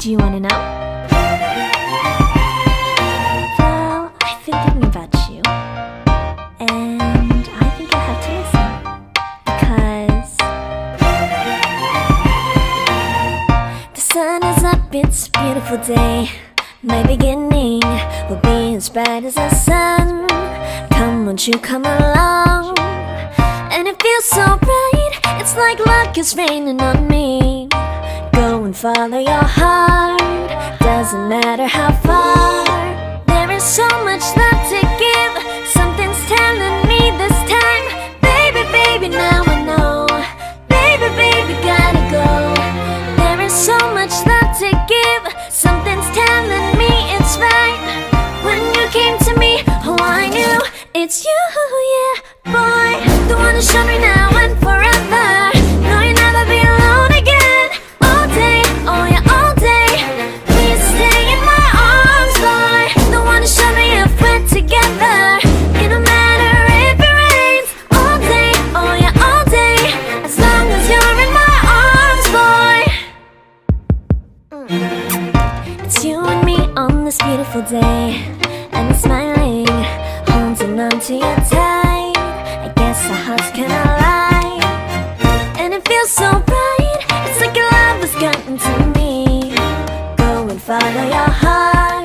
Do you wanna know? Well, I've been thinking about you, and I think I have to listen, because the sun is up, it's a beautiful day. My beginning will be as bright as the sun. Come, won't you come along? And it feels so bright, it's like luck is raining on me. Go and follow your heart, doesn't matter how far. There is so much love to give, something's telling me this time. Baby, baby, now I know. Baby, baby, gotta go. There is so much love to give, something's telling me it's right. When you came to me, oh I knew it's you, yeah, boy. The one who showed me now and forever. No, you'll never be alone again. All day, oh yeah, all day. Please stay in my arms, boy. The one who showed me if we're together. It don't matter if it rains. All day, oh yeah, all day. As long as you're in my arms, boy. It's you and me on this beautiful day, and I'm smiling, holding on to you tight. I guess our hearts cannot lie, and it feels so bright. It's like your love has gotten to me. Go and follow your heart,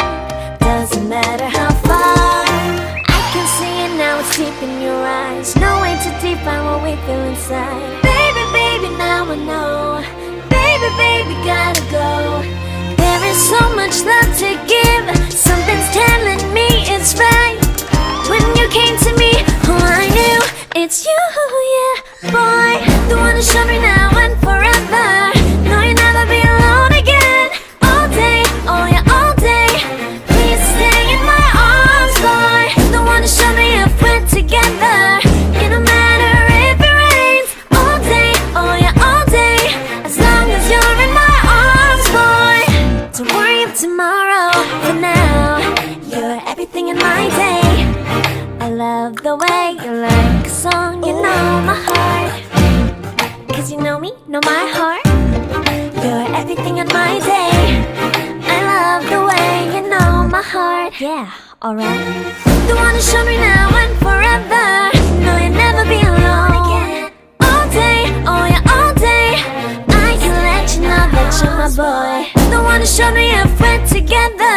doesn't matter how far. I can see it now, it's deep in your eyes. No way to define what we feel inside. Baby, baby, now I know. Baby, baby, gotta go. There is so much love to give, something's telling me it's right. When you came to me, oh I knew it's you, yeah, boy. The one who showed me now and forever. No, you'll never be alone again. All day, oh yeah, all day. Please stay in my arms, boy. The one who showed me if we're together. It don't matter if it rains. All day, oh yeah, all day. As long as you're in my arms, boy. Don't worry of tomorrow, for now you're everything in my day. I love the way you like a song, you know my heart. Cause you know me, know my heart. You're everything in my day. I love the way you know my heart. Yeah, alright. The one who showed me now and forever. No, you'll never be alone again. All day, oh yeah, all day. I can let you know that you're my boy. The one who showed me if we're together.